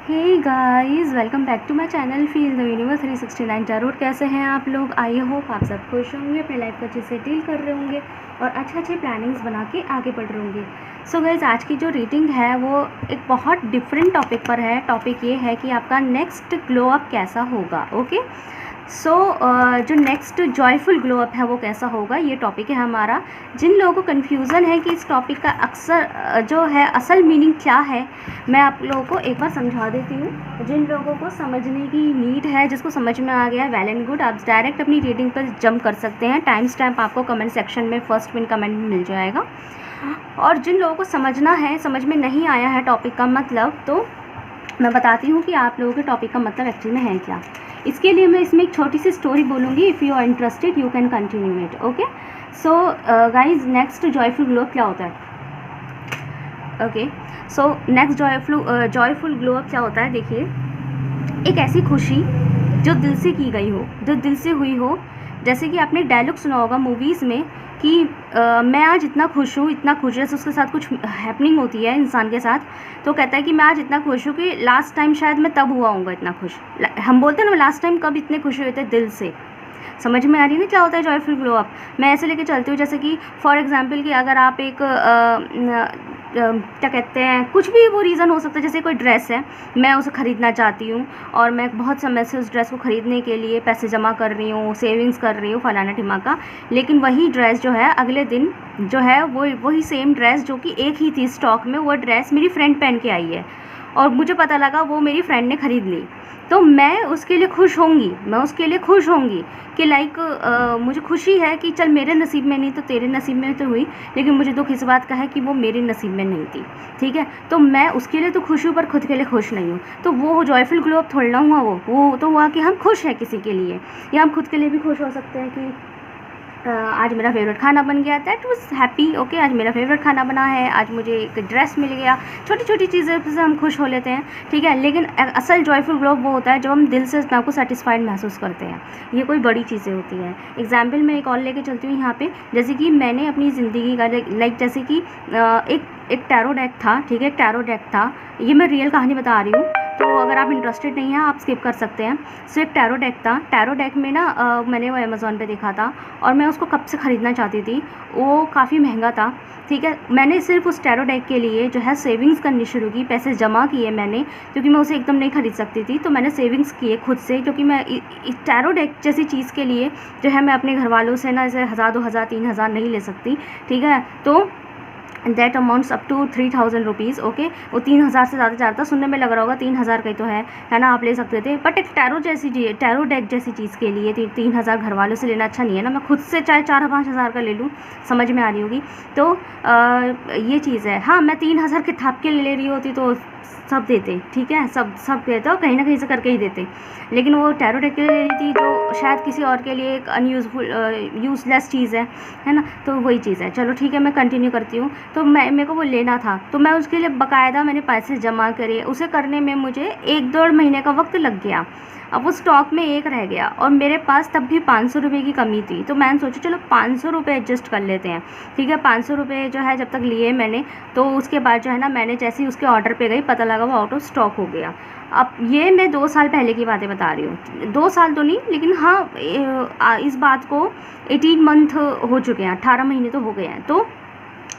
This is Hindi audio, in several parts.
Hey guys, welcome back to my channel feel the universe 369 tarot. कैसे हैं आप लोग? आई होप आप सब खुश होंगे, अपने लाइफ को अच्छे से डील कर रहे होंगे और अच्छे अच्छे प्लानिंग्स बना के आगे बढ़ रहे होंगे। सो गाइस, आज की जो रीडिंग है वो एक बहुत डिफरेंट टॉपिक पर है। टॉपिक ये है कि आपका नेक्स्ट ग्लो अप कैसा होगा। ओके, सो जो नेक्स्ट जॉयफुल ग्लो अप है वो कैसा होगा, ये टॉपिक है हमारा। जिन लोगों को कन्फ्यूज़न है कि इस टॉपिक का अक्सर जो है असल मीनिंग क्या है, मैं आप लोगों को एक बार समझा देती हूँ। जिन लोगों को समझने की नीड है, जिसको समझ में आ गया, वेल एंड गुड, आप डायरेक्ट अपनी रीडिंग पर जंप कर सकते हैं। टाइम स्टैम्प आपको कमेंट सेक्शन में फर्स्ट पिन कमेंट में मिल जाएगा। और जिन लोगों को समझना है, समझ में नहीं आया है टॉपिक का मतलब, तो मैं बताती हूँ कि आप लोगों के टॉपिक का मतलब एक्चुअली में है क्या। इसके लिए मैं इसमें एक छोटी सी स्टोरी बोलूँगी। If you are interested you can continue it. Okay, so guys, next joyful glow up क्या होता है? Okay, so next joyful glow up क्या होता है? देखिए, एक ऐसी खुशी जो दिल से की गई हो, जो दिल से हुई हो। जैसे कि आपने डायलॉग सुना होगा मूवीज़ में कि मैं आज इतना खुश हूँ, इतना खुश, जैसे उसके साथ कुछ हैपनिंग होती है इंसान के साथ, तो कहता है कि मैं आज इतना खुश हूँ कि लास्ट टाइम शायद मैं तब हुआ हूँगा इतना खुश। हम बोलते हैं ना, लास्ट टाइम कब इतने खुश हुए थे दिल से। समझ में आ रही है ना क्या होता है जॉयफुल ग्लो अप? मैं ऐसे लेके चलती हूँ, जैसे कि फॉर एग्जांपल कि अगर आप एक क्या कहते हैं, कुछ भी वो रीज़न हो सकता है। जैसे कोई ड्रेस है, मैं उसे ख़रीदना चाहती हूँ और मैं बहुत समय से उस ड्रेस को ख़रीदने के लिए पैसे जमा कर रही हूँ, सेविंग्स कर रही हूँ, फलाना ढिमाका। लेकिन वही ड्रेस जो है अगले दिन जो है वो वही सेम ड्रेस जो कि एक ही थी स्टॉक में, वो ड्रेस मेरी फ्रेंड पहन के आई है और मुझे पता लगा वो मेरी फ्रेंड ने ख़रीद ली। तो मैं उसके लिए खुश होंगी, मैं उसके लिए खुश होंगी कि लाइक मुझे खुशी है कि चल मेरे नसीब में नहीं तो तेरे नसीब में तो हुई, लेकिन मुझे दुख इस बात का है कि वो मेरे नसीब में नहीं थी। ठीक है, तो मैं उसके लिए तो खुश हूँ पर खुद के लिए खुश नहीं हूँ। तो वो जॉयफुल ग्लो अप थोड़ा हुआ, वो तो हुआ कि हम खुश हैं किसी के लिए, या हम खुद के लिए भी खुश हो सकते हैं कि आज मेरा फेवरेट खाना बन गया, दैट वाज हैप्पी। ओके, आज मेरा फेवरेट खाना बना है, आज मुझे एक ड्रेस मिल गया। छोटी छोटी चीज़ें से हम खुश हो लेते हैं। ठीक है, लेकिन असल जॉयफुल ग्लो अप वो होता है जब हम दिल से अपने आप को सेटिस्फाइड महसूस करते हैं। ये कोई बड़ी चीज़ें होती हैं। एग्जाम्पल मैं एक और लेके चलती हूँ यहाँ पे। जैसे कि मैंने अपनी ज़िंदगी का लाइक जैसे कि एक टैरो डेक था। ठीक है, एक टैरो डेक था, ये मैं रियल कहानी बता रही हूँ, तो अगर आप इंटरेस्टेड नहीं हैं आप स्किप कर सकते हैं। सो एक टैरो डेक था। टैरो डेक में ना मैंने वो अमेज़ॉन पे देखा था और मैं उसको कब से ख़रीदना चाहती थी। वो काफ़ी महंगा था। ठीक है, मैंने सिर्फ उस टैरो डेक के लिए जो है सेविंग्स करनी शुरू की, पैसे जमा किए मैंने, क्योंकि मैं उसे एकदम नहीं ख़रीद सकती थी। तो मैंने सेविंग्स किए खुद से, क्योंकि मैं इस टैरो डेक जैसी चीज़ के लिए जो है मैं अपने घर वालों से ना ऐसे 1000 2000 3000 नहीं ले सकती। ठीक है, तो that amounts up to 3000 rupees. Okay, वो 3000 से ज़्यादा जाता, सुनने में लग रहा होगा 3000 का ही तो है ना, आप ले सकते थे। बट एक टैरो डेक जैसी चीज़ के लिए 3000 घर वालों से लेना अच्छा नहीं है ना। मैं खुद से चाहे 4-5 हज़ार का ले लूँ, समझ में आ रही होगी। तो ये चीज़ है। हाँ, मैं 3000 के थाप के ले रही होती तो सब देते। ठीक है, सब देते और कहीं ना कहीं से करके ही देते। लेकिन वो टैरो डेक के लिए ले रही थी जो शायद किसी और के लिए एक अनयूज़फुल यूज़लेस चीज़ है ना। तो वही चीज़ है। चलो ठीक है, मैं कंटिन्यू करती हूँ। तो मेरे को वो लेना था, तो मैं उसके लिए बाकायदा मैंने पैसे जमा करे। उसे करने में मुझे 1-1.5 महीने का वक्त लग गया। अब वो स्टॉक में एक रह गया और मेरे पास तब भी 500 रुपये की कमी थी। तो मैंने सोचा चलो 500 रुपये एडजस्ट कर लेते हैं। ठीक है, 500 रुपये जो है जब तक लिए मैंने, तो उसके बाद जो है ना मैंने जैसे ही उसके ऑर्डर पे गई, पता लगा वो आउट ऑफ स्टॉक हो गया। अब ये मैं 2 साल पहले की बातें बता रही हूँ। 2 साल तो नहीं, लेकिन हाँ इस बात को 18 मंथ हो चुके हैं, 18 महीने तो हो गए हैं। तो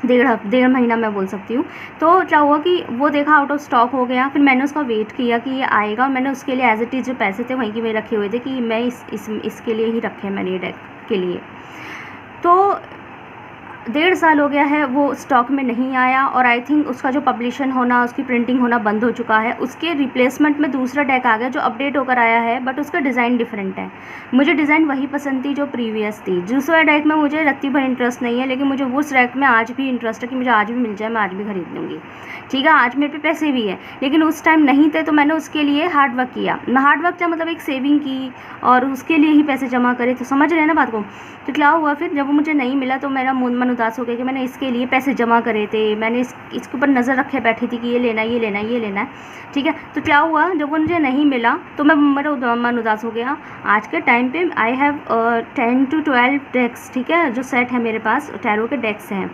डेढ़ महीना मैं बोल सकती हूँ। तो क्या हुआ कि वो देखा आउट ऑफ स्टॉक हो गया। फिर मैंने उसका वेट किया कि ये आएगा, और मैंने उसके लिए एज इट इज़ जो पैसे थे वहीं के वहीं रखे हुए थे कि मैं इसके लिए ही रखे मैंने ये डेक के लिए। तो 1.5 साल हो गया है, वो स्टॉक में नहीं आया और आई थिंक उसका जो पब्लिशन होना, उसकी प्रिंटिंग होना बंद हो चुका है। उसके रिप्लेसमेंट में दूसरा डेक आ गया जो अपडेट होकर आया है, बट उसका डिज़ाइन डिफरेंट है। मुझे डिज़ाइन वही पसंद थी जो प्रीवियस थी। दूसरा डेक में मुझे रत्ती भर इंटरेस्ट नहीं है, लेकिन मुझे उस डेक में आज भी इंटरेस्ट है कि मुझे आज भी मिल जाए, मैं आज भी खरीद लूँगी। ठीक है, आज मेरे पे पैसे भी है, लेकिन उस टाइम नहीं थे, तो मैंने उसके लिए हार्ड वर्क किया। मैं हार्ड वर्क क्या मतलब एक सेविंग की और उसके लिए ही पैसे जमा करे। तो समझ रहे हैं ना बात को? तो क्या हुआ फिर, जब वो मुझे नहीं मिला तो मेरा मन उदास हो गया कि मैंने इसके लिए पैसे जमा करे थे, मैंने इसके ऊपर नज़र रखे बैठी थी कि ये लेना है, ये लेना है, ये लेना है। ठीक है, तो क्या हुआ, जब वो मुझे नहीं मिला तो मेरा मन उदास हो गया। आज के टाइम पे आई हैव 10 to 12 डेक्स। ठीक है, जो सेट है मेरे पास टैरो के डेक्स हैं।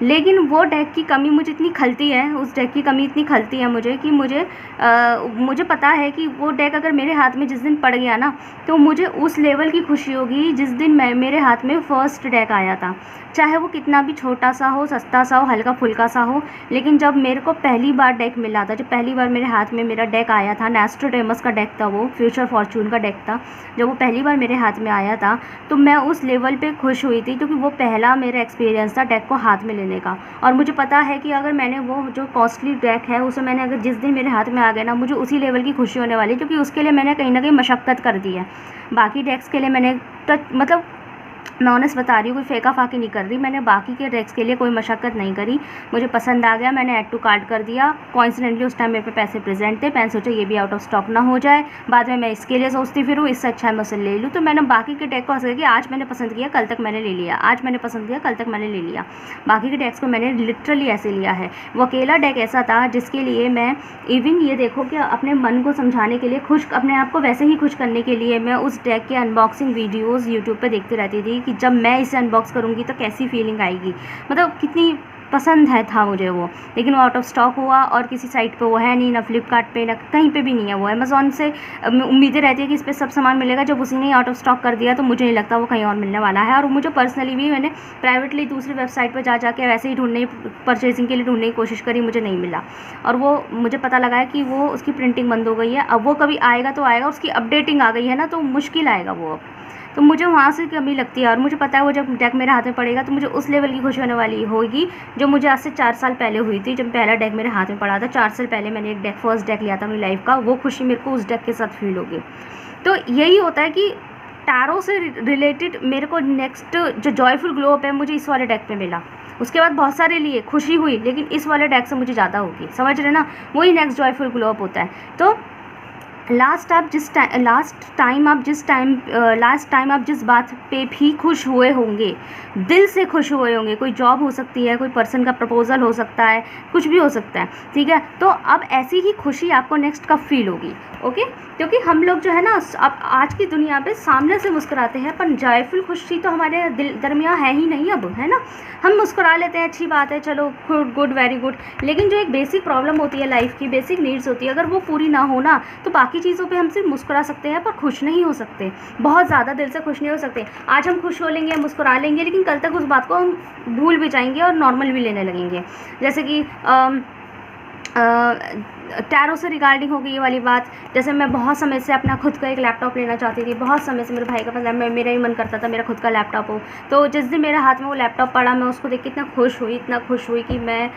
लेकिन वो डेक की कमी मुझे इतनी खलती है, उस डेक की कमी इतनी खलती है मुझे कि मुझे पता है कि वो डेक अगर मेरे हाथ में जिस दिन पड़ गया ना, तो मुझे उस लेवल की खुशी होगी जिस दिन मेरे हाथ में फ़र्स्ट डेक आया था। चाहे वो कितना भी छोटा सा हो, सस्ता सा हो, हल्का फुल्का सा हो, लेकिन जब मेरे को पहली बार डेक मिला था, जब पहली बार मेरे हाथ में मेरा डेक आया था, नॉस्ट्रडेमस का डेक था, वो फ्यूचर फॉर्चून का डेक था, जब वो पहली बार मेरे हाथ में आया था तो मैं उस लेवल पे खुश हुई थी, क्योंकि वो पहला मेरा एक्सपीरियंस था डेक को हाथ में लेने का। और मुझे पता है कि अगर मैंने वो जो कॉस्टली डेक है उसे मैंने अगर जिस दिन मेरे हाथ में आ गया ना, मुझे उसी लेवल की खुशी होने वाली, क्योंकि उसके लिए मैंने कहीं ना कहीं मशक्क़त कर दी है। बाकी डेक्स के लिए मैंने मतलब मैं ऑनेस्ट बता रही हूँ, कोई फेंका फाकी नहीं कर रही, मैंने बाकी के डेक्स के लिए कोई मशक्क़त नहीं करी। मुझे पसंद आ गया, मैंने ऐड टू कार्ट कर दिया। कोइंसिडेंटली उस टाइम मेरे पे पैसे प्रेजेंट थे, मैंने सोचा ये भी आउट ऑफ स्टॉक ना हो जाए, बाद में मैं इसके लिए सोचती फिरूँ, इससे अच्छा है मैं उसे ले लूँ। तो मैंने बाकी के डेक को ऐसा कि आज मैंने पसंद किया, कल तक मैंने ले लिया, आज मैंने पसंद किया, कल तक मैंने ले लिया। बाकी के डेक्स को मैंने लिटरली ऐसे लिया है। वो अकेला डेक ऐसा था जिसके लिए मैं इवन ये देखो कि अपने मन को समझाने के लिए, अपने आप को वैसे ही खुश करने के लिए मैं उस डेक के अनबॉक्सिंग वीडियोज़ यूट्यूब पर देखती रहती थी कि जब मैं इसे अनबॉक्स करूँगी तो कैसी फीलिंग आएगी, मतलब कितनी पसंद था मुझे वो। लेकिन वो आउट ऑफ स्टॉक हुआ और किसी साइट पे वो है नहीं, ना फ्लिपकार्ट पे ना कहीं पे भी नहीं है वो। अमेज़ॉन से उम्मीदें रहती है कि इस पर सब सामान मिलेगा, जब उसने ही आउट ऑफ स्टॉक कर दिया तो मुझे नहीं लगता वो कहीं और मिलने वाला है। और मुझे पर्सनली भी मैंने प्राइवेटली दूसरी वेबसाइट पर जा के वैसे ही परचेजिंग के लिए ढूंढने की कोशिश करी, मुझे नहीं मिला। और वो मुझे पता लगा है कि वो उसकी प्रिंटिंग बंद हो गई है। अब वो कभी आएगा तो आएगा, उसकी अपडेटिंग आ गई है ना, तो मुश्किल आएगा वो। अब तो मुझे वहाँ से कमी लगती है। और मुझे पता है वो जब डेक मेरे हाथ में पड़ेगा तो मुझे उस लेवल की खुशी होने वाली होगी जो मुझे आज से 4 साल पहले हुई थी, जब पहला डेक मेरे हाथ में पड़ा था। 4 साल पहले मैंने एक फर्स्ट डेक लिया था अपनी लाइफ का, वो खुशी मेरे को उस डेक के साथ फील होगी। तो यही होता है कि टैरो से रिलेटेड मेरे को नेक्स्ट जो जॉयफुल ग्लो अप है मुझे इस वाले डेक पे मिला। उसके बाद बहुत सारे लिए खुशी हुई, लेकिन इस वाले डेक से मुझे ज़्यादा होगी, समझ रहे ना, वही नेक्स्ट जॉयफुल ग्लो अप होता है। तो लास्ट टाइम आप जिस बात पे भी खुश हुए होंगे, दिल से खुश हुए होंगे, कोई जॉब हो सकती है, कोई पर्सन का प्रपोजल हो सकता है, कुछ भी हो सकता है, ठीक है। तो अब ऐसी ही खुशी आपको नेक्स्ट कब फील होगी, ओके। क्योंकि हम लोग जो है ना अब आज की दुनिया पे सामने से मुस्कुराते हैं, पर जॉयफुल खुशी तो हमारे दिल दरमियाँ है ही नहीं अब, है ना। हम मुस्कुरा लेते हैं, अच्छी बात है, चलो गुड वेरी गुड, लेकिन जो एक बेसिक प्रॉब्लम होती है, लाइफ की बेसिक नीड्स होती है, अगर वो पूरी ना हो ना तो बाकी चीज़ों पे हम सिर्फ मुस्कुरा सकते हैं पर खुश नहीं हो सकते, बहुत ज़्यादा दिल से खुश नहीं हो सकते। आज हम खुश हो लेंगे, मुस्कुरा लेंगे, लेकिन कल तक उस बात को हम भूल भी जाएंगे और नॉर्मल भी लेने लगेंगे। जैसे कि टैरो से रिगार्डिंग हो गई ये वाली बात। जैसे मैं बहुत समय से अपना खुद का एक लैपटॉप लेना चाहती थी, बहुत समय से मेरे भाई का पता, मेरा ही मन करता था मेरा खुद का लैपटॉप हो। तो जिस दिन मेरे हाथ में वो लैपटॉप पड़ा, मैं उसको देख के इतना खुश हुई कि मैं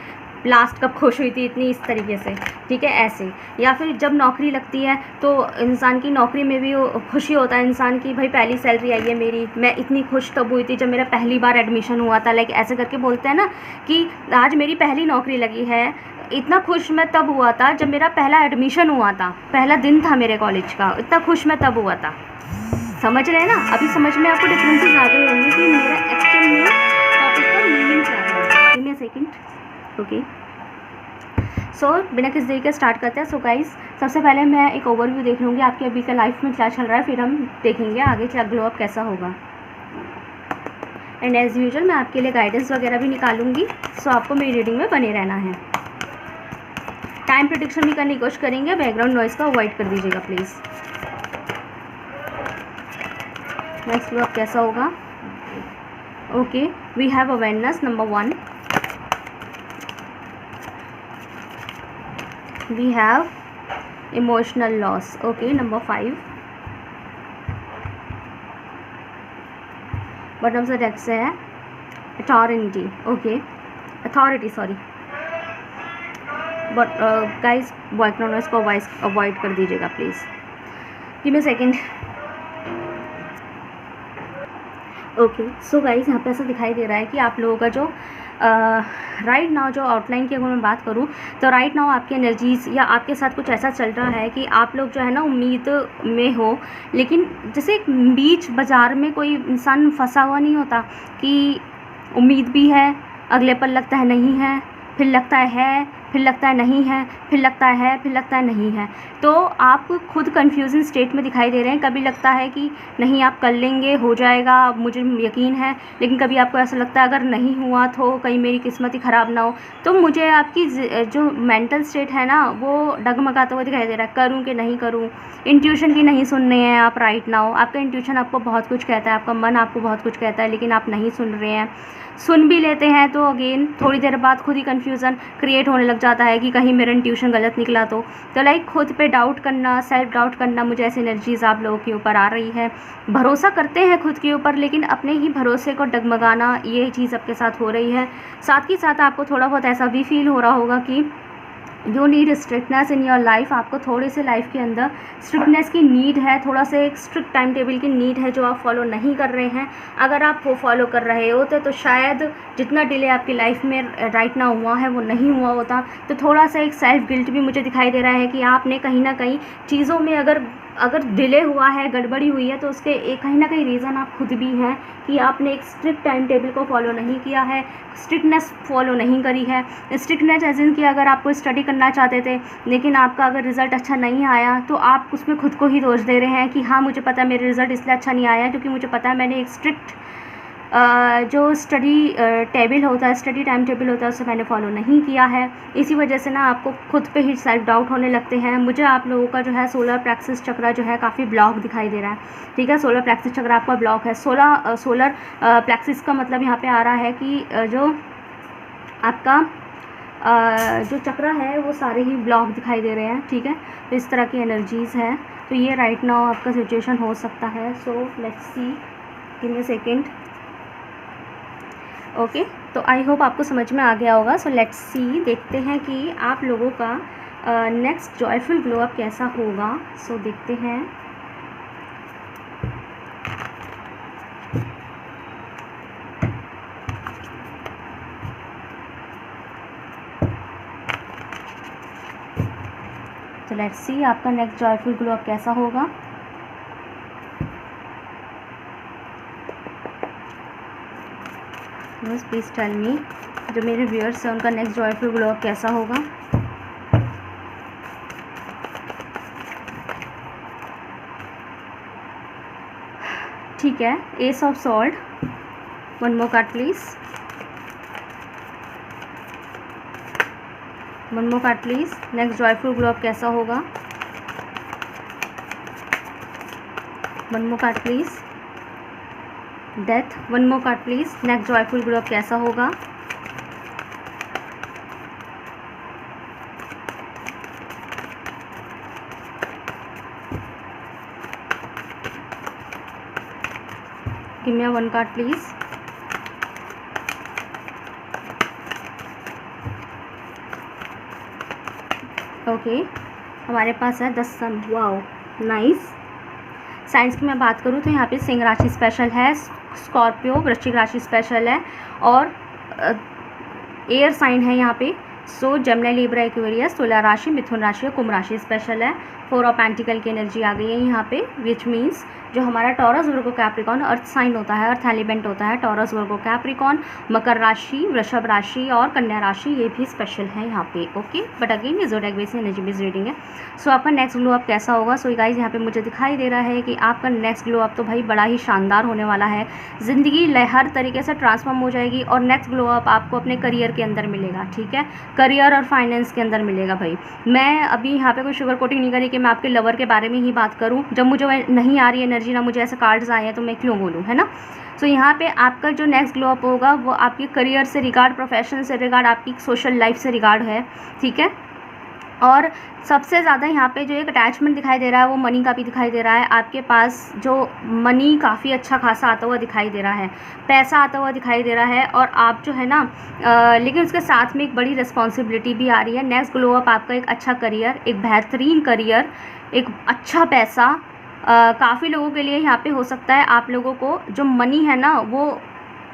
लास्ट कब खुश हुई थी, इतनी इस तरीके से, ठीक है, ऐसे। या फिर जब नौकरी लगती है तो इंसान की नौकरी में भी खुशी होता है इंसान की, भाई पहली सैलरी आई है मेरी, मैं इतनी खुश तब हुई थी जब मेरा पहली बार एडमिशन हुआ था। लाइक ऐसे करके बोलते हैं ना कि आज मेरी पहली नौकरी लगी है, इतना खुश मैं तब हुआ था जब मेरा पहला एडमिशन हुआ था, पहला दिन था मेरे कॉलेज का, इतना खुश मैं तब हुआ था। समझ रहे हैं ना, अभी समझ में आपको डिफरेंसेस आ गए होंगे कि मेरा एक्चुअल में टॉपिक का मीनिंग क्या है। Give me a second, okay. So बिना किसी देरी के स्टार्ट करते हैं। सो गाइस, सबसे पहले मैं एक ओवरव्यू देख लूँगी आपके अभी का लाइफ में क्या चल रहा है, फिर हम देखेंगे आगे क्या ग्लो अप कैसा होगा। एंड एज़ यूजुअल मैं आपके लिए गाइडेंस वगैरह भी निकालूंगी, सो आपको मेरी रीडिंग में बने रहना है। टाइम प्रेडिक्शन भी करने की कोशिश करेंगे, बैकग्राउंड नॉइज़ का अवॉइड कर दीजिएगा प्लीज़। नेक्स्ट ग्लो अप कैसा होगा, okay. We have awareness number 1, we have emotional loss, okay, number 5। Bottom से डेक से है authority, okay, authority, sorry. But guys background noise को अवॉइड कर दीजिएगा please. Give me a second, okay. So guys यहाँ पे ऐसा दिखाई दे रहा है कि आप लोगों का जो राइट नाउ जो आउटलाइन की अगर मैं बात करूँ तो राइट नाउ आपकी एनर्जीज़ या आपके साथ कुछ ऐसा चल रहा है कि आप लोग जो है ना उम्मीद में हो, लेकिन जैसे एक बीच बाज़ार में कोई इंसान फंसा हुआ नहीं होता कि उम्मीद भी है, अगले पल लगता है नहीं है, फिर लगता है, फिर लगता है नहीं है, फिर लगता है, फिर लगता है नहीं है। तो आप खुद कन्फ्यूज़न स्टेट में दिखाई दे रहे हैं। कभी लगता है कि नहीं आप कर लेंगे, हो जाएगा, मुझे यकीन है, लेकिन कभी आपको ऐसा लगता है अगर नहीं हुआ तो कहीं मेरी किस्मत ही ख़राब ना हो। तो मुझे आपकी जो मेंटल स्टेट है ना वो डगमगाता हुआ दिखाई दे रहा है, करूँ कि नहीं करूँ। इंट्यूशन की नहीं सुन रहे हैं आप राइट नाउ। आपका इंट्यूशन आपको बहुत कुछ कहता है, आपका मन आपको बहुत कुछ कहता है, लेकिन आप नहीं सुन रहे हैं। सुन भी लेते हैं तो अगेन थोड़ी देर बाद खुद ही कन्फ्यूज़न क्रिएट होने लग जाता है कि कहीं मेरा इंट्यूशन गलत निकला तो लाइक खुद पे डाउट करना, सेल्फ डाउट करना, मुझे ऐसी एनर्जीज़ आप लोगों के ऊपर आ रही है। भरोसा करते हैं खुद के ऊपर, लेकिन अपने ही भरोसे को डगमगाना, ये चीज़ आपके साथ हो रही है। साथ ही साथ आपको थोड़ा बहुत ऐसा भी फील हो रहा होगा कि you need strictness in your life. आपको थोड़ी सी लाइफ के अंदर स्ट्रिक्टनेस की नीड है, थोड़ा सा एक स्ट्रिक्ट टाइम टेबल की नीड है जो आप फॉलो नहीं कर रहे हैं। अगर आप वो फॉलो कर रहे होते तो शायद जितना डिले आपकी लाइफ में राइट ना हुआ है वो नहीं हुआ होता। तो थोड़ा सा एक सेल्फ गिल्ट भी मुझे दिखाई दे रहा है कि आपने कहीं ना कहीं चीज़ों में अगर डिले हुआ है, गड़बड़ी हुई है, तो उसके एक कहीं ना कहीं रीज़न आप खुद भी हैं कि आपने एक स्ट्रिक्ट टाइम टेबल को फॉलो नहीं किया है, स्ट्रिक्टनेस फॉलो नहीं करी है। स्ट्रिक्टनेस एज इन कि अगर आप कोई स्टडी करना चाहते थे लेकिन आपका अगर रिज़ल्ट अच्छा नहीं आया तो आप उसमें खुद को ही दोष दे रहे हैं कि हाँ मुझे पता है मेरे रिज़ल्ट इसलिए अच्छा नहीं आया क्योंकि मुझे पता है मैंने एक स्ट्रिक्ट जो स्टडी टेबल होता है, स्टडी टाइम टेबल होता है, उसे मैंने फॉलो नहीं किया है। इसी वजह से ना आपको खुद पे ही सेल्फ डाउट होने लगते हैं। मुझे आप लोगों का जो है सोलर प्लेक्सस चक्र जो है काफ़ी ब्लॉक दिखाई दे रहा है। ठीक है, सोलर प्लेक्सस चक्र आपका ब्लॉक है। सोलर प्लेक्सस का मतलब यहाँ पे आ रहा है कि जो आपका जो चक्र है वो सारे ही ब्लॉक दिखाई दे रहे हैं। ठीक है, तो इस तरह की एनर्जीज़ है। तो ये राइट नाउ आपका सिचुएशन हो सकता है। So let's see, give me a second. Okay, तो आई होप आपको समझ में आ गया होगा। सो लेट्स सी, देखते हैं कि आप लोगों का नेक्स्ट जॉयफुल ग्लो अप कैसा होगा। सो देखते हैं। तो लेट्स सी आपका नेक्स्ट जॉयफुल ग्लो अप कैसा होगा। बस प्लीज़ टेल मी, जो मेरे व्यूअर्स हैं उनका नेक्स्ट जॉयफुल ग्लो अप कैसा होगा। ठीक है, ace of sword, one more card please, one more card please. Next joyful glow up कैसा होगा, वन मोर कार्ड प्लीज़। Death, one more card please. Next joyful glow up कैसा होगा। Give me one card please. Okay, हमारे पास है the sun. Wow, nice. Science की मैं बात करूँ तो यहाँ पे सिंह राशि स्पेशल है, स्कॉर्पियो वृश्चिक राशि स्पेशल है, और एयर साइन है यहाँ पे। सो जेमिनी, लिब्रा, एक्वेरियस, तुला राशि, मिथुन राशि और कुंभ राशि स्पेशल है। फोर ऑफ पेंटिकल की एनर्जी आ गई है यहाँ पे, विच मीन्स जो हमारा टॉरस, वर्गो, कैप्रिकॉन अर्थ साइन होता है, अर्थ एलिमेंट होता है, टॉरस, वर्गो, कैप्रिकॉन, मकर राशि, वृषभ राशि और कन्या राशि, ये भी स्पेशल है यहाँ पे। ओके, बट अगेन ये zodiac basis energy based reading है। सो आपका नेक्स्ट ग्लो अप कैसा होगा। सो गाइस, यहाँ पे मुझे दिखाई दे रहा है कि आपका नेक्स्ट ग्लो अप तो भाई बड़ा ही शानदार होने वाला है। ज़िंदगी हर तरीके से ट्रांसफॉर्म हो जाएगी, और नेक्स्ट ग्लो अप आपको अपने करियर के अंदर मिलेगा। ठीक है, करियर और फाइनेंस के अंदर मिलेगा भाई। मैं अभी यहाँ पे कोई शुगर कोटिंग नहीं करी कि मैं आपके लवर के बारे में ही बात करूँ। जब मुझे नहीं आ रही एनर्जी, ना मुझे ऐसे कार्ड्स आए हैं, तो मैं क्यों बोलूँ, है ना। सो यहाँ पे आपका जो नेक्स्ट ग्लो अप होगा वो आपके करियर से रिगार्ड, प्रोफेशन से रिगार्ड, आपकी सोशल लाइफ से रिगार्ड है। ठीक है, और सबसे ज़्यादा यहाँ पे जो एक अटैचमेंट दिखाई दे रहा है वो मनी का भी दिखाई दे रहा है। आपके पास जो मनी काफ़ी अच्छा खासा आता हुआ दिखाई दे रहा है, पैसा आता हुआ दिखाई दे रहा है, और आप जो है ना लेकिन उसके साथ में एक बड़ी रिस्पॉन्सिबिलिटी भी आ रही है। नेक्स्ट ग्लो अप आपका एक अच्छा करियर, एक बेहतरीन करियर, एक अच्छा पैसा, काफ़ी लोगों के लिए यहाँ पे हो सकता है आप लोगों को जो मनी है ना वो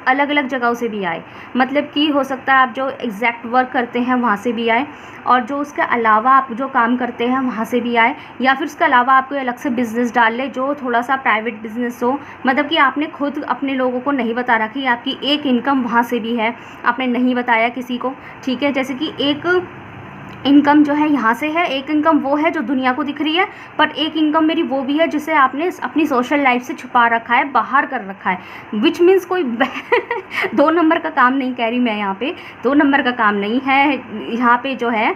अलग अलग जगहों से भी आए। मतलब कि हो सकता है आप जो एग्जैक्ट वर्क करते हैं वहाँ से भी आए, और जो उसके अलावा आप जो काम करते हैं वहाँ से भी आए, या फिर उसके अलावा आप कोई अलग से बिज़नेस डाल ले जो थोड़ा सा प्राइवेट बिजनेस हो। मतलब कि आपने खुद अपने लोगों को नहीं बता रखी, आपकी एक इनकम वहाँ से भी है, आपने नहीं बताया किसी को। ठीक है, जैसे कि एक इनकम जो है यहाँ से है, एक इनकम वो है जो दुनिया को दिख रही है, बट एक इनकम मेरी वो भी है जिसे आपने अपनी सोशल लाइफ से छुपा रखा है, बाहर कर रखा है। विच मीन्स कोई 2 नंबर का काम नहीं कह रही मैं यहाँ पे, 2 नंबर का काम नहीं है यहाँ पे जो है।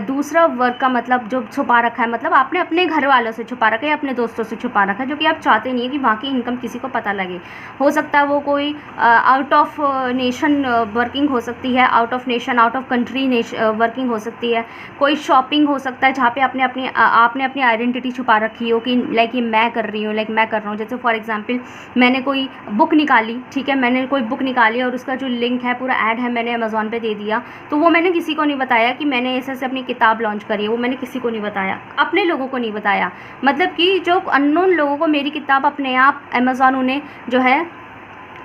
दूसरा वर्क का मतलब जो छुपा रखा है, मतलब आपने अपने घर वालों से छुपा रखा है, अपने दोस्तों से छुपा रखा है, जो कि आप चाहते नहीं है कि वहाँ की इनकम किसी को पता लगे। हो सकता है वो कोई आउट ऑफ नेशन वर्किंग हो सकती है, out of nation, out of country working हो सकती है, कोई शॉपिंग हो सकता है जहाँ पे आपने अपनी आइडेंटिटी छुपा रखी हो कि लाइक ये मैं कर रही हूँ, लाइक मैं कर रहा हूँ। जैसे फॉर एग्जांपल मैंने कोई बुक निकाली, ठीक है, मैंने कोई बुक निकाली और उसका जो लिंक है, पूरा ऐड है, मैंने अमेज़ॉन पे दे दिया, तो वो मैंने किसी को नहीं बताया कि मैंने ऐसे अपनी किताब लॉन्च करी है, वो मैंने किसी को नहीं बताया, अपने लोगों को नहीं बताया। मतलब कि जो अननोन लोगों को मेरी किताब अपने आप अमेज़ॉन उन्हें जो है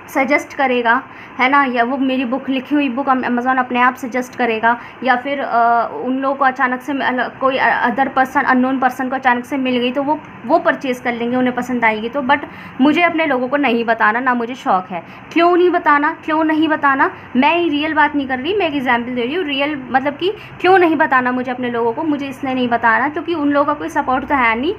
सजेस्ट करेगा, है ना, या वो मेरी बुक, लिखी हुई बुक अमेज़ॉन अपने आप सजेस्ट करेगा, या फिर उन लोगों को अचानक से कोई अदर पर्सन, अननोन पर्सन को अचानक से मिल गई तो वो परचेज़ कर लेंगे, उन्हें पसंद आएगी तो। बट मुझे अपने लोगों को नहीं बताना, ना मुझे शौक़ है। क्यों नहीं बताना, क्यों नहीं बताना, मैं रियल बात नहीं कर रही, मैं एक एग्जाम्पल दे रही हूँ। रियल मतलब कि क्यों नहीं बताना मुझे अपने लोगों को, मुझे इसलिए नहीं बताना क्योंकि उन लोगों का कोई सपोर्ट तो है नहीं,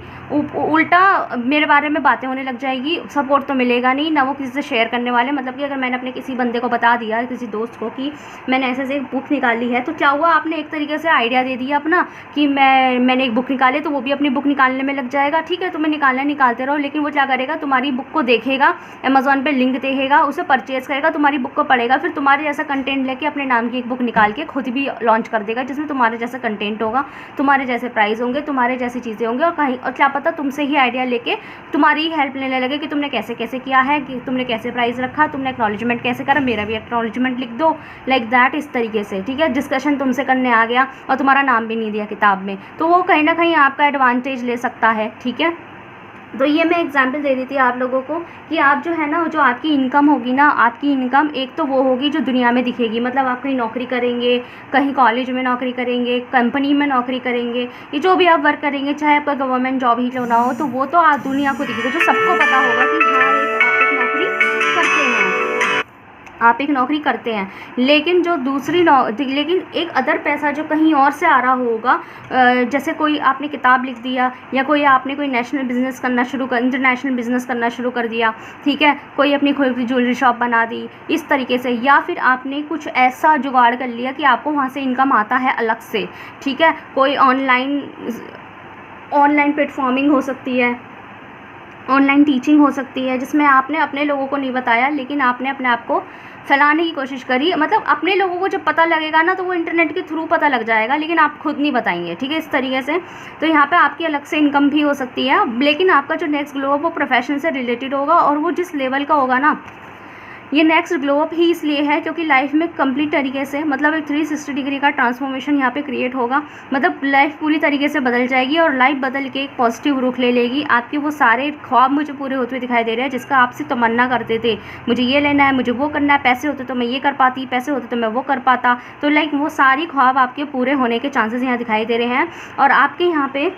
उल्टा मेरे बारे में बातें होने लग जाएगी, सपोर्ट तो मिलेगा नहीं, ना वो किसी से शेयर करने वाले। मतलब कि अगर मैंने अपने किसी बंदे को बता दिया, किसी दोस्त को, कि मैंने ऐसे एक बुक निकाली है, तो क्या हुआ, आपने एक तरीके से आइडिया दे दिया अपना कि मैंने एक बुक निकाली, तो वो भी अपनी बुक निकालने में लग जाएगा। ठीक है, तुम्हें निकालते रहो, लेकिन वो क्या करेगा, तुम्हारी बुक को देखेगा, अमेज़ॉन पे लिंक देखेगा, उसे परचेज़ करेगा, तुम्हारी बुक को पढ़ेगा, फिर तुम्हारे जैसा कंटेंट लेके अपने नाम की एक बुक निकाल के खुद भी लॉन्च कर देगा, जिसमें तुम्हारे जैसा कंटेंट होगा, तुम्हारे जैसे प्राइस होंगे, तुम्हारे जैसी चीज़ें होंगी, और क्या पता तुमसे ही आइडिया लेके तुम्हारी ही हेल्प लेने लगे कि तुमने कैसे कैसे किया है, कि तुमने कैसे प्राइस रखा, तुमने एक्नॉलेजमेंट कैसे करा, मेरा भी एक्नॉलेजमेंट लिख दो, लाइक दैट, इस तरीके से। ठीक है, डिस्कशन तुमसे करने आ गया और तुम्हारा नाम भी नहीं दिया किताब में, तो वो कहीं ना कहीं आपका एडवांटेज ले सकता है। ठीक है, तो ये मैं एग्जांपल दे रही थी आप लोगों को कि आप जो है ना, जो आपकी इनकम होगी ना, आपकी इनकम एक तो वो होगी जो दुनिया में दिखेगी, मतलब आप कहीं नौकरी करेंगे, कहीं कॉलेज में नौकरी करेंगे, कंपनी में नौकरी करेंगे, ये जो भी आप वर्क करेंगे, चाहे आपका गवर्नमेंट जॉब ही क्यों ना हो, तो वो तो आप दुनिया को दिखेगा, जो सबको पता होगा कि हाँ आप एक नौकरी करते हैं, आप एक नौकरी करते हैं। लेकिन जो लेकिन एक अदर पैसा जो कहीं और से आ रहा होगा, जैसे कोई आपने किताब लिख दिया, या कोई आपने कोई नेशनल बिज़नेस करना इंटरनेशनल बिज़नेस करना शुरू कर दिया, ठीक है, कोई अपनी खुद की ज्वेलरी शॉप बना दी इस तरीके से, या फिर आपने कुछ ऐसा जुगाड़ कर लिया कि आपको वहाँ से इनकम आता है अलग से। ठीक है, कोई ऑनलाइन प्लेटफॉर्मिंग हो सकती है, ऑनलाइन टीचिंग हो सकती है, जिसमें आपने अपने लोगों को नहीं बताया, लेकिन आपने अपने आप को फैलाने की कोशिश करी। मतलब अपने लोगों को जब पता लगेगा ना, तो वो इंटरनेट के थ्रू पता लग जाएगा, लेकिन आप खुद नहीं बताएंगे। ठीक है, इस तरीके से। तो यहाँ पे आपकी अलग से इनकम भी हो सकती है, लेकिन आपका जो नेक्स्ट ग्लो अप वो प्रोफेशन से रिलेटेड होगा, और वो जिस लेवल का होगा ना, ये नेक्स्ट ग्लो अप ही इसलिए है क्योंकि लाइफ में कंप्लीट तरीके से, मतलब एक 360 डिग्री का ट्रांसफॉर्मेशन यहाँ पे क्रिएट होगा। मतलब लाइफ पूरी तरीके से बदल जाएगी, और लाइफ बदल के एक पॉजिटिव रुख ले लेगी। आपके वो सारे ख्वाब मुझे पूरे होते हुए दिखाई दे रहे हैं, जिसका आपसे तमन्ना करते थे, मुझे ये लेना है, मुझे वो करना है, पैसे होते तो मैं ये कर पाती, पैसे होते तो मैं वो कर पाता। तो लाइक वो सारी ख्वाब आपके पूरे होने के चांसेस यहाँ दिखाई दे रहे हैं। और आपके यहाँ पे,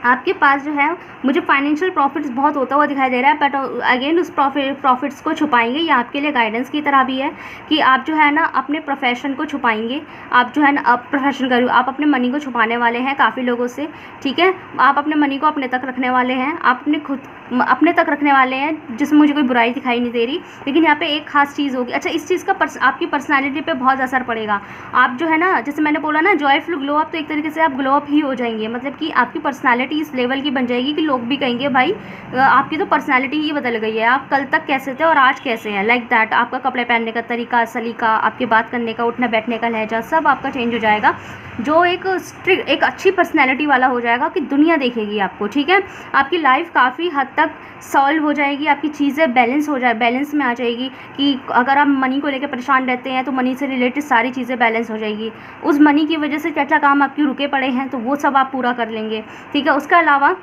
आपके पास जो है, मुझे फाइनेंशियल प्रॉफिट्स बहुत होता हुआ दिखाई दे रहा है, बट अगेन उस प्रॉफिट्स को छुपाएंगे। ये आपके लिए गाइडेंस की तरह भी है कि आप जो है ना अपने प्रोफेशन को छुपाएंगे, आप जो है ना प्रोफेशन करो, आप अपने मनी को छुपाने वाले हैं काफ़ी लोगों से। ठीक है, आप अपने मनी को अपने तक रखने वाले हैं, आप अपने तक रखने वाले हैं, जिसमें मुझे कोई बुराई दिखाई नहीं दे रही। लेकिन यहाँ पे एक खास चीज़ होगी, अच्छा, इस चीज़ का आपकी पर्सनैलिटी पे बहुत असर पड़ेगा। आप जो है ना, जैसे मैंने बोला ना, जॉयफुल ग्लो अप, तो एक तरीके से आप ग्लो अप ही हो जाएंगे। मतलब कि आपकी पर्सनैलिटी इस लेवल की बन जाएगी कि लोग भी कहेंगे भाई आपकी तो पर्सनैलिटी ही बदल गई है, आप कल तक कैसे थे और आज कैसे हैं, लाइक दैट। आपका कपड़े पहनने का तरीका, सलीका, आपके बात करने का, उठने बैठने का लहजा, सब आपका चेंज हो जाएगा, जो एक अच्छी पर्सनैलिटी वाला हो जाएगा कि दुनिया देखेगी आपको। ठीक है, आपकी लाइफ काफ़ी हद तक सॉल्व हो जाएगी, आपकी चीज़ें बैलेंस में आ जाएगी। कि अगर आप मनी को लेकर परेशान रहते हैं, तो मनी से रिलेटेड सारी चीज़ें बैलेंस हो जाएगी। उस मनी की वजह से क्या क्या काम आपके रुके पड़े हैं, तो वो सब आप पूरा कर लेंगे। ठीक है, उसके अलावा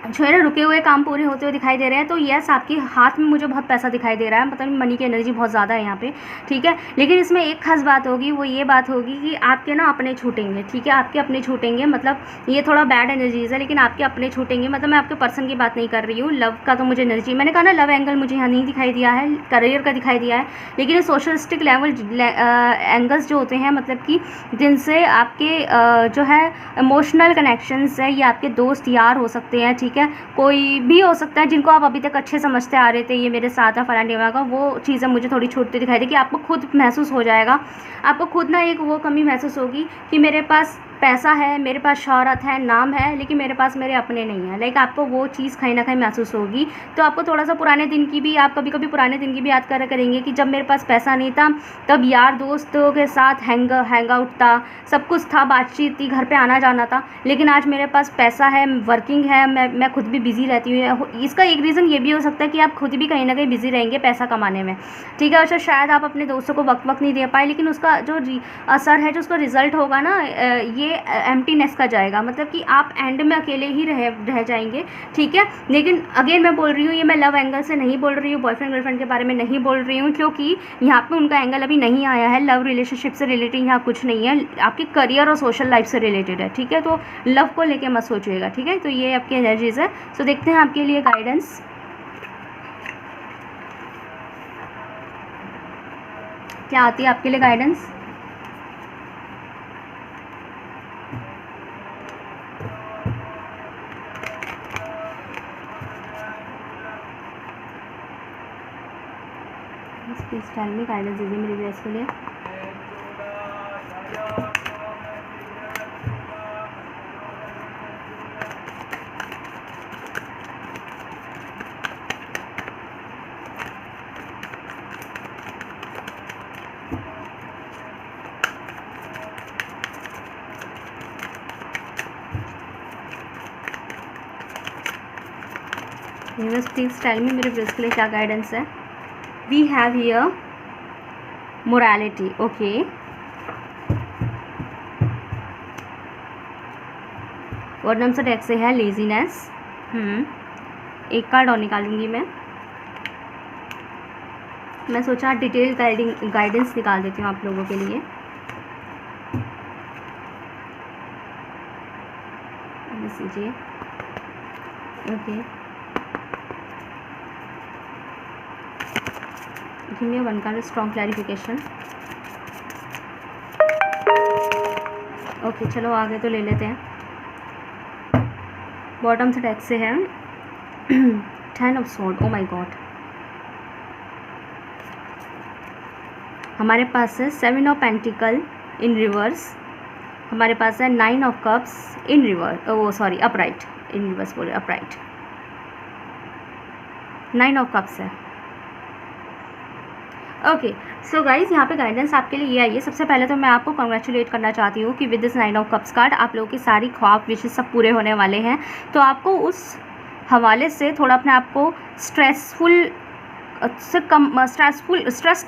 जो है ना रुके हुए काम पूरे होते हुए दिखाई दे रहे हैं। तो यस, आपके हाथ में मुझे बहुत पैसा दिखाई दे रहा है, मतलब मनी की एनर्जी बहुत ज़्यादा है यहाँ पे, ठीक है। लेकिन इसमें एक खास बात होगी, वो ये बात होगी कि आपके ना अपने छूटेंगे, ठीक है, आपके अपने छूटेंगे। मतलब ये थोड़ा बैड एनर्जीज है, लेकिन आपके अपने छूटेंगे। मतलब मैं आपके पर्सन की बात नहीं कर रही हूँ, लव का तो मुझे एनर्जी, मैंने कहा ना लव एंगल मुझे यहाँ नहीं दिखाई दिया है, करियर का दिखाई दिया है। लेकिन ये सोशलिस्टिक लेवल एंगल्स जो होते हैं, मतलब कि जिनसे आपके जो है इमोशनल कनेक्शंस है, ये आपके दोस्त यार हो सकते हैं, ठीक है, कोई भी हो सकता है जिनको आप अभी तक अच्छे समझते आ रहे थे, ये मेरे साथ है फलाना ढिमाका, वो चीज़ें मुझे थोड़ी छूटती दिखाई दी कि आपको खुद महसूस हो जाएगा, आपको खुद ना एक वो कमी महसूस होगी कि मेरे पास पैसा है, मेरे पास शोहरत है, नाम है, लेकिन मेरे पास मेरे अपने नहीं हैं। लाइक आपको वो चीज़ कहीं ना कहीं महसूस होगी। तो आपको थोड़ा सा पुराने दिन की भी, आप कभी कभी पुराने दिन की भी याद करेंगे कि जब मेरे पास पैसा नहीं था, तब यार दोस्तों के साथ हैंग आउट था, सब कुछ था, बातचीत थी, घर पे आना जाना था। लेकिन आज मेरे पास पैसा है, वर्किंग है, मैं खुद भी बिज़ी रहती हूँ। इसका एक रीज़न ये भी हो सकता है कि आप खुद भी कहीं ना कहीं बिज़ी रहेंगे पैसा कमाने में, ठीक है। और शायद आप अपने दोस्तों को वक्त नहीं दे पाए, लेकिन उसका जो असर है, जो उसका रिज़ल्ट होगा ना, ये एम्प्टीनेस का जाएगा। मतलब कि आप एंड में अकेले ही रह जाएंगे, ठीक है। लेकिन अगेन मैं बोल रही हूँ, ये मैं लव एंगल से नहीं बोल रही हूँ, बॉयफ्रेंड गर्लफ्रेंड के बारे में नहीं बोल रही हूँ, क्योंकि यहाँ पे उनका एंगल अभी नहीं आया है। लव रिलेशनशिप से रिलेटेड यहाँ कुछ नहीं है, आपकी करियर और सोशल लाइफ से रिलेटेड है, ठीक है। तो लव को लेके मत सोचिएगा, ठीक है। तो ये आपकी एनर्जीज है। सो देखते हैं आपके लिए गाइडेंस क्या आती है आपके लिए guidance. Please tell me, guidance दीजिए मेरे व्यूअर्स के लिए। व्यूअर्स प्लीज टेल मी मेरे व्यूअर्स के लिए क्या गाइडेंस है। We have here morality, okay. Word number deck से है लेजीनेस। एक कार्ड और निकालूंगी मैं सोचा डिटेल गाइडेंस निकाल देती हूँ आप लोगों के लिए। लीजिए, okay. Give me one card, strong clarification. Okay चलो आगे तो ले लेते हैं। बॉटम से डेक से है 10 of sword, oh my God. हमारे पास है 7 ऑफ पेंटिकल इन रिवर्स, हमारे पास है 9 ऑफ कप्स इन रिवर्स, वो सॉरी अपराइट, इन रिवर्स बोले अपराइट, 9 ऑफ कप्स है। ओके सो गाइज यहाँ पे गाइडेंस आपके लिए ये आई है। सबसे पहले तो मैं आपको कॉन्ग्रेचुलेट करना चाहती हूँ कि with this 9 of cups card आप लोगों की सारी ख्वाब विशेष सब पूरे होने वाले हैं। तो आपको उस हवाले से थोड़ा अपने आप को स्ट्रेस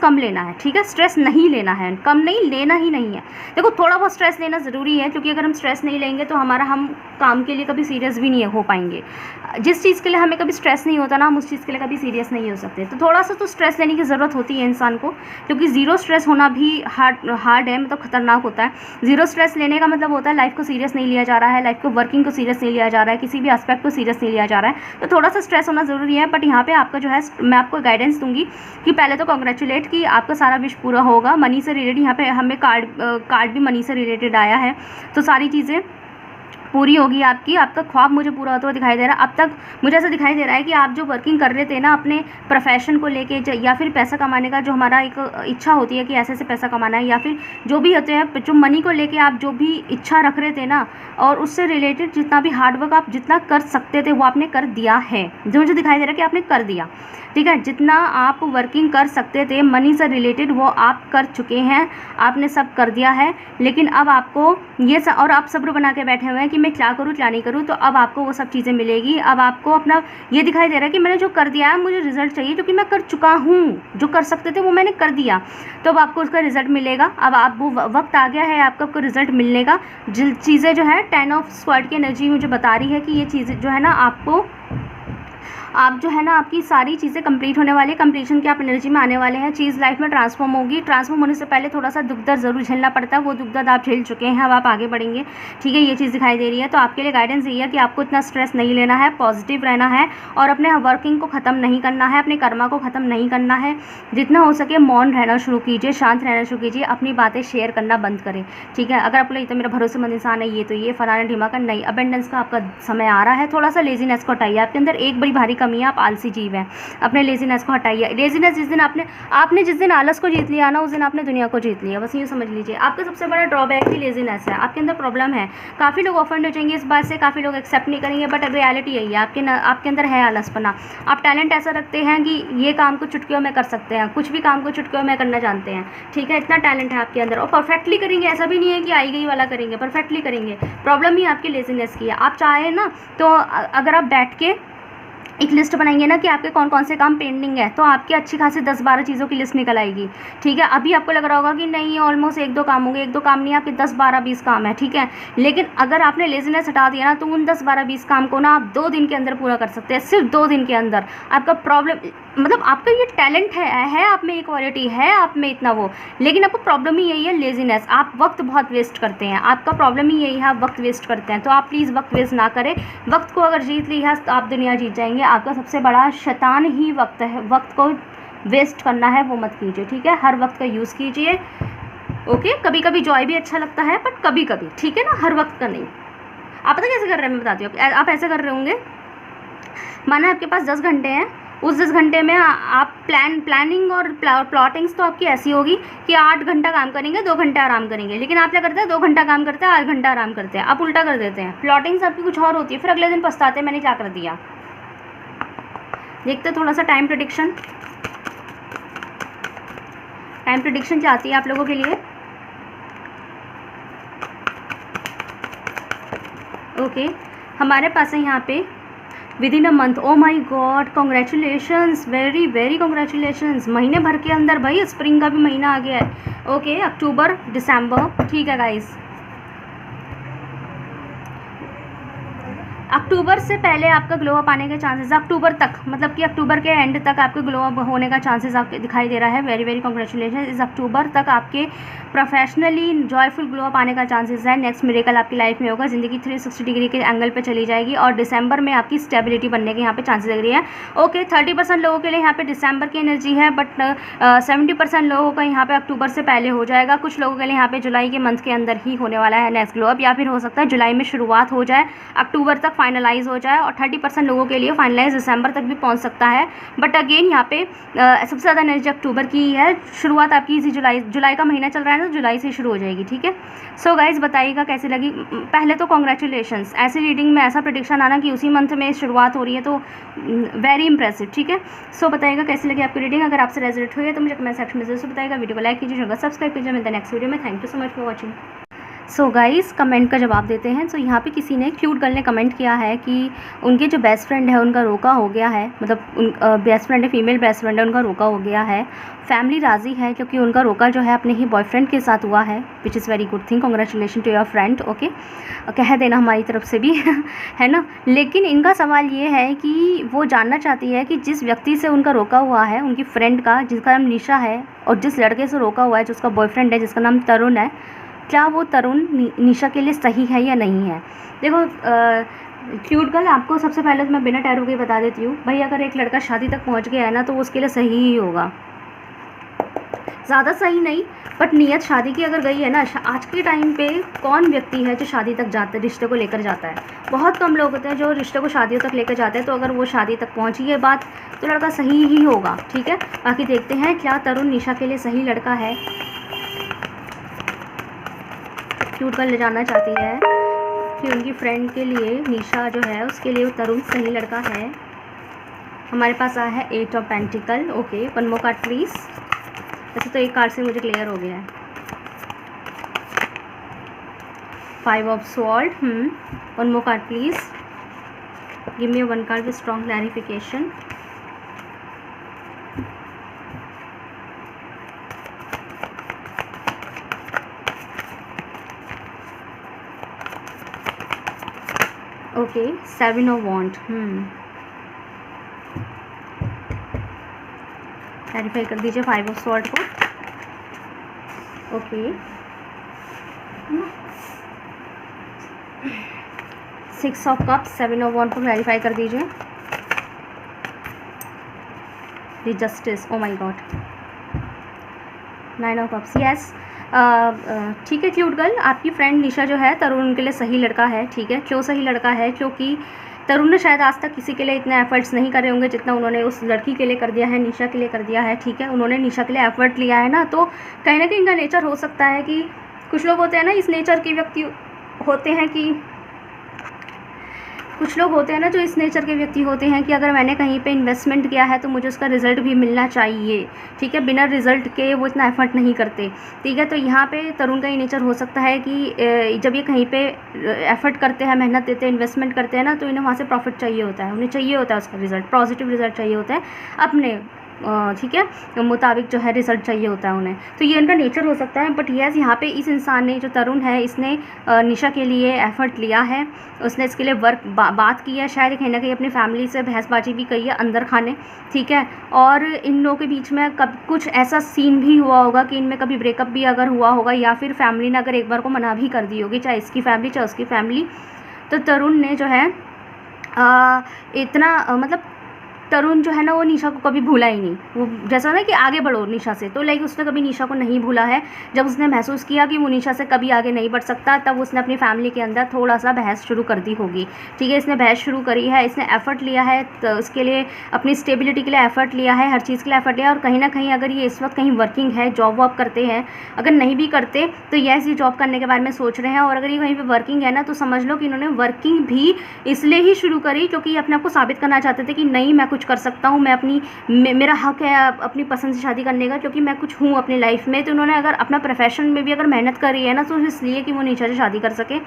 कम लेना है, ठीक है। स्ट्रेस नहीं लेना है, कम नहीं, लेना ही नहीं है। देखो थोड़ा बहुत स्ट्रेस लेना ज़रूरी है, क्योंकि अगर हम स्ट्रेस नहीं लेंगे तो हम काम के लिए कभी सीरियस भी नहीं हो पाएंगे। जिस चीज़ के लिए हमें कभी स्ट्रेस नहीं होता ना, हम उस चीज़ के लिए कभी सीरियस नहीं हो सकते। तो थोड़ा सा तो स्ट्रेस लेने की ज़रूरत होती है इंसान को, क्योंकि ज़ीरो स्ट्रेस होना भी हार्ड है, मतलब ख़तरनाक होता है। ज़ीरो स्ट्रेस लेने का मतलब होता है लाइफ को सीरियस नहीं लिया जा रहा है, लाइफ को वर्किंग को सीरियस नहीं लिया जा रहा है, किसी भी एस्पेक्ट को सीरियस नहीं लिया जा रहा है। तो थोड़ा सा स्ट्रेस होना ज़रूरी है। बट यहाँ पे आपका जो है, मैं आपको गाइडेंस दूंगी कि पहले तो कॉन्ग्रेचुलेट कि आपका सारा विश पूरा होगा। मनी से रिलेटेड यहाँ पे हमें कार्ड भी मनी से रिलेटेड आया है, तो सारी चीज़ें पूरी होगी आपकी। आपका ख्वाब मुझे पूरा होता हुआ दिखाई दे रहा है। अब तक मुझे ऐसा दिखाई दे रहा है कि आप जो वर्किंग कर रहे थे ना अपने प्रोफेशन को लेके, या फिर पैसा कमाने का जो हमारा एक इच्छा होती है कि ऐसे पैसा कमाना है, या फिर जो भी होते हैं, जो मनी को लेके आप जो भी इच्छा रख रहे थे ना, और उससे रिलेटेड जितना भी हार्डवर्क आप जितना कर सकते थे वो आपने कर दिया है। जो मुझे दिखाई दे रहा है कि आपने कर दिया, ठीक है। जितना आप वर्किंग कर सकते थे मनी से रिलेटेड वो आप कर चुके हैं, आपने सब कर दिया है। लेकिन अब आपको ये और आप सब्र बना के बैठे हुए हैं कि कि मैं क्या करूँ क्या नहीं करूँ, तो अब आपको वो सब चीज़ें मिलेगी। अब आपको अपना ये दिखाई दे रहा है कि मैंने जो कर दिया है मुझे रिजल्ट चाहिए, क्योंकि मैं कर चुका हूँ, जो कर सकते थे वो मैंने कर दिया, तो अब आपको उसका रिजल्ट मिलेगा। अब आप वो वक्त आ गया है आपको रिजल्ट मिलने का। जिन चीज़ें जो है 10 ऑफ स्क्वाड की एनर्जी मुझे बता रही है कि ये चीज़ें जो है ना आपको, आप जो है ना आपकी सारी चीज़ें कंप्लीट होने वाली है, कंप्लीशन की आप एनर्जी में आने वाले हैं, चीज़ लाइफ में ट्रांसफॉर्म होगी। ट्रांसफॉर्म होने से पहले थोड़ा सा दुख दर्द ज़रूर झेलना पड़ता है, वो दुख दर्द आप झेल चुके हैं, अब आप आगे बढ़ेंगे, ठीक है, ये चीज़ दिखाई दे रही है। तो आपके लिए गाइडेंस ये है कि आपको इतना स्ट्रेस नहीं लेना है, पॉजिटिव रहना है और अपने वर्किंग को ख़त्म नहीं करना है, अपने कर्मा को ख़त्म नहीं करना है। जितना हो सके मौन रहना शुरू कीजिए, शांत रहना शुरू कीजिए, अपनी बातें शेयर करना बंद करें, ठीक है। अगर आपको लगता है मेरा भरोसेमंद इंसान है, ये तो ये फलाना ढिमाका, नहीं, अबेंडेंस का आपका समय आ रहा है। थोड़ा सा लेजीनेस को हटाइए, आपके अंदर एक बड़ी भारी कमी है, आप आलसी जीव हैं, अपने लेजीनेस को हटाइए। लेजीनेस जिस दिन आपने जिस दिन आलस को जीत लिया ना, उस दिन आपने दुनिया को जीत लिया, बस ये समझ लीजिए। आपका सबसे बड़ा ड्रॉबैक ही लेजीनेस है, आपके अंदर प्रॉब्लम है। काफ़ी लोग ऑफेंड हो जाएंगे इस बात से, काफ़ी लोग एक्सेप्ट नहीं करेंगे, बट रियलिटी यही है, आपके अंदर है आलसपना। आप टैलेंट ऐसा रखते हैं कि ये काम को चुटकियों में कर सकते हैं, कुछ भी काम को चुटकियों में करना जानते हैं, ठीक है, इतना टैलेंट है आपके अंदर, और परफेक्टली करेंगे। ऐसा भी नहीं है कि आई गई वाला करेंगे, परफेक्टली करेंगे। प्रॉब्लम ही आपकी लेजीनेस की है। आप चाहें ना तो अगर आप बैठ के एक लिस्ट बनाएंगे ना कि आपके कौन कौन से काम पेंडिंग है, तो आपकी अच्छी खासी 10-12 चीज़ों की लिस्ट निकल आएगी, ठीक है। अभी आपको लग रहा होगा कि नहीं ऑलमोस्ट 1-2 काम होंगे, 1-2 काम नहीं, आपके 10-12-20 काम है, ठीक है। लेकिन अगर आपने लेजीनेस हटा दिया ना, तो उन 10-12-20 काम को ना आप 2 दिन के अंदर पूरा कर सकते हैं, सिर्फ 2 दिन के अंदर। आपका प्रॉब्लम मतलब आपका ये टैलेंट है आप में, ये क्वालिटी है आप में, इतना वो, लेकिन आपको प्रॉब्लम ही यही है, लेजीनेस। आप वक्त बहुत वेस्ट करते हैं, आपका प्रॉब्लम ही यही है, आप वक्त वेस्ट करते हैं। तो आप प्लीज़ वक्त वेस्ट ना करें। वक्त को अगर जीत ली है तो आप दुनिया जीत जाएंगे। आपका सबसे बड़ा शैतान ही वक्त है, वक्त को वेस्ट करना है वो मत कीजिए, ठीक है। हर वक्त का यूज़ कीजिए, ओके। कभी कभी जॉय भी अच्छा लगता है, बट कभी कभी, ठीक है ना, हर वक्त का नहीं। आप पता कैसे कर रहे हैं, मैं बताती हूँ। आप ऐसे कर रहे होंगे, माना आपके पास 10 घंटे हैं, उस 10 घंटे में आप प्लानिंग और प्लॉटिंग्स तो आपकी ऐसी होगी कि 8 घंटा काम करेंगे, 2 घंटा आराम करेंगे। लेकिन आप क्या करते हैं, 2 घंटा काम करते हैं, 8 घंटा आराम करते हैं। आप उल्टा कर देते हैं। प्लॉटिंग्स आपकी कुछ और होती है, फिर अगले दिन पछताते हैं मैंने क्या कर दिया। देखते हैं थोड़ा सा टाइम प्रेडिक्शन चाहती है आप लोगों के लिए, ओके। हमारे पास है यहाँ पे within a month, oh my God, congratulations, very very congratulations. महीने भर के अंदर भाई स्प्रिंग का भी महीना आ गया है, ओके। अक्टूबर दिसंबर, ठीक है गाइस। अक्टूबर से पहले आपका ग्लो अप आने के चांसेस, अक्टूबर तक, मतलब कि अक्टूबर के एंड तक आपके ग्लो अप होने का चांसेस आपके दिखाई दे रहा है। Very very congratulation. इस अक्टूबर तक आपके प्रोफेशनली जॉयफुल ग्लो अप आने का चांसेस है। नेक्स्ट मिरेकल आपकी लाइफ में होगा, ज़िंदगी 360 डिग्री के एंगल पे चली जाएगी। और दिसंबर में आपकी स्टेबिलिटी बनने के यहाँ पे चांसेस लग रही है, ओके। 30% लोगों के लिए यहाँ पे दिसंबर की एनर्जी है, बट 70% लोगों का यहाँ पे अक्टूबर से पहले हो जाएगा। कुछ लोगों के लिए यहाँ पे जुलाई के मंथ के अंदर ही होने वाला है नेक्स्ट ग्लो अप, या फिर हो सकता है जुलाई में शुरुआत हो जाए, अक्टूबर तक फाइनलाइज हो जाए, और 30% लोगों के लिए फाइनलाइज दिसंबर तक भी पहुंच सकता है। बट अगेन यहाँ पे सबसे ज़्यादा एनर्जी अक्टूबर की है। शुरुआत आपकी इसी जुलाई का महीना चल रहा है ना, जुलाई से शुरू हो जाएगी, ठीक है। सो गाइज बताइएगा कैसी लगी। पहले तो कॉन्ग्रेचुलेशंस, ऐसी रीडिंग में ऐसा प्रेडिक्शन आना कि उसी मंथ में शुरुआत हो रही है, तो वेरी इंप्रेसिव, ठीक है। सो बताइएगा कैसी लगी आपकी रीडिंग। अगर आपसे रेजोनेट हुई है तो मुझे कमेंट सेक्शन में जरूर बताइएगा। वीडियो को लाइक कीजिए, सब्सक्राइब कीजिए। मिलता है नेक्स्ट वीडियो में। Thank you so much for watching. So guys comment का जवाब देते हैं। सो यहाँ पे किसी ने, क्यूट गर्ल ने कमेंट किया है कि उनके जो बेस्ट फ्रेंड है उनका रोका हो गया है, मतलब उन बेस्ट फ्रेंड है, फीमेल बेस्ट फ्रेंड है, उनका रोका हो गया है। फैमिली राज़ी है क्योंकि उनका रोका जो है अपने ही बॉयफ्रेंड के साथ हुआ है, which is very good thing. Congratulation to your friend, okay, कह देना हमारी तरफ से भी है ना। लेकिन इनका सवाल ये है कि वो जानना चाहती है कि जिस व्यक्ति से उनका रोका हुआ है, उनकी फ्रेंड का, जिसका नाम निशा है, और जिस लड़के से रोका हुआ है, जिसका बॉयफ्रेंड है, जिसका नाम तरुण है, क्या वो तरुण निशा के लिए सही है या नहीं है। देखो क्यूट गर्ल, आपको सबसे पहले तो मैं बिना टैरो के बता देती हूँ भाई, अगर एक लड़का शादी तक पहुँच गया है ना, तो वो उसके लिए सही ही होगा। ज़्यादा सही नहीं, बट नियत शादी की अगर गई है ना, आज के टाइम पे कौन व्यक्ति है जो शादी तक जाता है, रिश्ते को लेकर जाता है। बहुत कम लोग होते हैं जो रिश्ते को शादियों तक लेकर जाते हैं। तो अगर वो शादी तक पहुंची है बात, तो लड़का सही ही होगा, ठीक है। बाकी देखते हैं क्या तरुण निशा के लिए सही लड़का है। क्यूट गर्ल ले जानना चाहती है कि उनकी फ्रेंड के लिए, निशा जो है उसके लिए तरुण सही लड़का है। हमारे पास आया है 8 of pentacle, okay. One more card please. वैसे तो एक कार्ड से मुझे क्लियर हो गया है। 5 of sword. One more card please. Give me one card with strong clarification. Okay, 7 of wand. Clarify कर दीजिए 5 ऑफ स्वॉर्ड को. ओके, 6 ऑफ कप्स, 7 ऑफ वॉन्ड को क्लैरिफाई कर दीजिए. The justice, oh my God, 9 of cups. Yes, ठीक है क्यूट गर्ल, आपकी फ्रेंड निशा जो है तरुण के लिए सही लड़का है. ठीक है, क्यों सही लड़का है? क्योंकि तरुण ने शायद आज तक किसी के लिए इतने एफर्ट्स नहीं करे होंगे जितना उन्होंने उस लड़की के लिए कर दिया है, निशा के लिए कर दिया है. ठीक है, उन्होंने निशा के लिए एफर्ट लिया है ना, तो कहीं ना कहीं इनका नेचर हो सकता है कि कुछ लोग होते हैं ना इस नेचर के व्यक्ति होते हैं कि कुछ लोग होते हैं ना जो इस नेचर के व्यक्ति होते हैं कि अगर मैंने कहीं पे इन्वेस्टमेंट किया है तो मुझे उसका रिज़ल्ट भी मिलना चाहिए. ठीक है, बिना रिज़ल्ट के वो इतना एफर्ट नहीं करते. ठीक है, तो यहाँ पे तरुण का ये नेचर हो सकता है कि जब ये कहीं पे एफर्ट करते हैं, मेहनत देते हैं, इन्वेस्टमेंट करते हैं ना, तो इन्हें वहाँ से प्रॉफिट चाहिए होता है, उन्हें चाहिए होता है उसका रिज़ल्ट, पॉजिटिव रिज़ल्ट चाहिए होता है अपने, ठीक है, मुताबिक जो है रिज़ल्ट चाहिए होता है उन्हें. तो ये इनका नेचर हो सकता है. बट यस, यहाँ पे इस इंसान ने, जो तरुण है, इसने निशा के लिए एफर्ट लिया है, उसने इसके लिए बात की है, शायद कहीं ना कहीं अपनी फैमिली से बहसबाजी भी की है अंदर खाने. ठीक है, और इन लोगों के बीच में कब कुछ ऐसा सीन भी हुआ होगा कि इनमें कभी ब्रेकअप भी अगर हुआ होगा, या फिर फैमिली ने अगर एक बार को मना भी कर दी होगी, चाहे इसकी फैमिली चाहे उसकी फैमिली. तो तरुण ने जो है इतना मतलब तरुण जो है ना वो निशा को कभी भूला ही नहीं. वो जैसा ना कि आगे बढ़ो निशा से, तो लाइक उसने कभी निशा को नहीं भूला है. जब उसने महसूस किया कि वो निशा से कभी आगे नहीं बढ़ सकता, तब उसने अपनी फैमिली के अंदर थोड़ा सा बहस शुरू कर दी होगी. ठीक है, इसने बहस शुरू करी है, इसने एफर्ट लिया है, तो उसके लिए अपनी स्टेबिलिटी के लिए एफर्ट लिया है, हर चीज़ के लिए एफर्ट लिया. और कहीं ना कहीं अगर ये इस वक्त कहीं वर्किंग है, जॉब वॉब करते हैं, अगर नहीं भी करते तो यस, ये जॉब करने के बारे में सोच रहे हैं. और अगर ये कहीं पर वर्किंग है ना, तो समझ लो कि इन्होंने वर्किंग भी इसलिए ही शुरू करी क्योंकि ये अपने आप को साबित करना चाहते थे कि नहीं, मैं कुछ कर सकता हूँ, मेरा हक है अपनी पसंद से शादी करने का, क्योंकि मैं कुछ हूँ अपनी लाइफ में. तो उन्होंने अगर अपना प्रोफेशन में भी अगर मेहनत करी है ना, तो इसलिए कि वो निशा से शादी कर सके.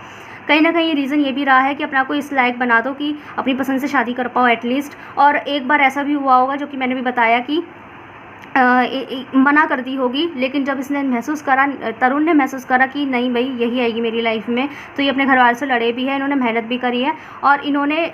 कहीं ना कहीं ये रीज़न ये भी रहा है कि अपना को इस लायक बना दो कि अपनी पसंद से शादी कर पाओ एटलीस्ट. और एक बार ऐसा भी हुआ होगा, जो कि मैंने भी बताया कि मना कर दी होगी, लेकिन जब इसने महसूस करा, तरुण ने महसूस करा कि नहीं भाई यही आएगी मेरी लाइफ में, तो ये अपने घर वालों से लड़े भी है, इन्होंने मेहनत भी करी है. और इन्होंने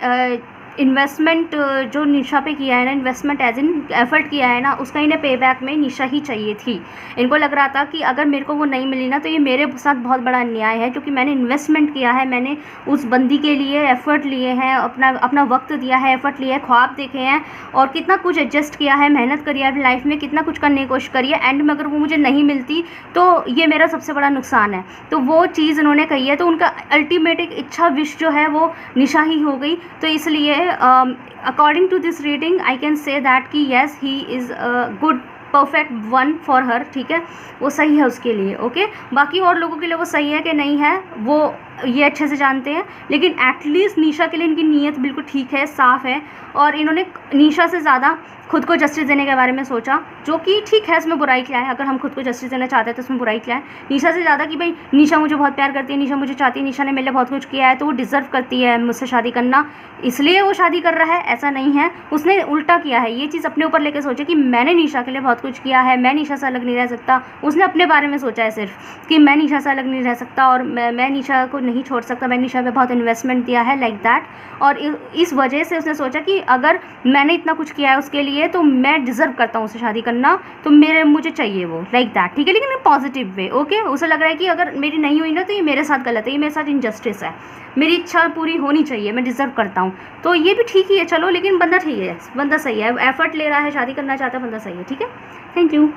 इन्वेस्टमेंट जो निशा पे किया है ना, इन्वेस्टमेंट एज इन एफर्ट किया है ना, उसका इन्हें पे बैक में निशा ही चाहिए थी. इनको लग रहा था कि अगर मेरे को वो नहीं मिली ना, तो ये मेरे साथ बहुत बड़ा अन्याय है, क्योंकि मैंने इन्वेस्टमेंट किया है, मैंने उस बंदी के लिए एफ़र्ट लिए हैं, अपना वक्त दिया है, एफ़र्ट लिया है, ख्वाब देखे हैं, और कितना कुछ एडजस्ट किया है, मेहनत करी है अपनी लाइफ में, कितना कुछ करने की कोशिश करी है. एंड में अगर वो मुझे नहीं मिलती तो ये मेरा सबसे बड़ा नुकसान है. तो वो चीज़ उन्होंने कही है, तो उनका अल्टीमेट एक इच्छा विश जो है वो निशा ही हो गई. तो इसलिए according to this reading I can say that कि yes, he is a good perfect one for her. ठीक है, वो सही है उसके लिए. ओके, बाकी और लोगों के लिए वो सही है कि नहीं है, वो ये अच्छे से जानते हैं, लेकिन एटलीस्ट निशा के लिए इनकी नीयत बिल्कुल ठीक है, साफ़ है. और इन्होंने निशा से ज़्यादा खुद को जस्टिस देने के बारे में सोचा, जो कि ठीक है, इसमें बुराई क्या है? अगर हम खुद को जस्टिस देना चाहते हैं तो उसमें बुराई क्या है? निशा से ज़्यादा कि भाई निशा मुझे बहुत प्यार करती है, निशा मुझे चाहती है, निशा ने मेरे लिए बहुत कुछ किया है, तो वो डिज़र्व करती है मुझसे शादी करना, इसलिए वो शादी कर रहा है, ऐसा नहीं है. उसने उल्टा किया है, ये चीज़ अपने ऊपर लेकर सोचे कि मैंने निशा के लिए बहुत कुछ किया है, मैं निशा से अलग नहीं रह सकता. उसने अपने बारे में सोचा है सिर्फ कि मैं निशा से अलग नहीं रह सकता, और मैं निशा को नहीं छोड़ सकता, मैंने निशा पे बहुत इन्वेस्टमेंट दिया है, लाइक दैट. और इस वजह से उसने सोचा कि अगर मैंने इतना कुछ किया है उसके लिए, तो मैं डिज़र्व करता हूँ उससे शादी करना, तो मुझे चाहिए वो, लाइक दैट. ठीक है, लेकिन पॉजिटिव वे. ओके, उसे लग रहा है कि अगर मेरी नहीं हुई ना, तो ये मेरे साथ गलत है, ये मेरे साथ इनजस्टिस है, मेरी इच्छा पूरी होनी चाहिए, मैं डिज़र्व करता हूँ. तो ये भी ठीक ही है, चलो, लेकिन बंदा ठीक है, बंदा सही है, एफर्ट ले रहा है, शादी करना चाहता है, बंदा सही है. ठीक है, थैंक यू.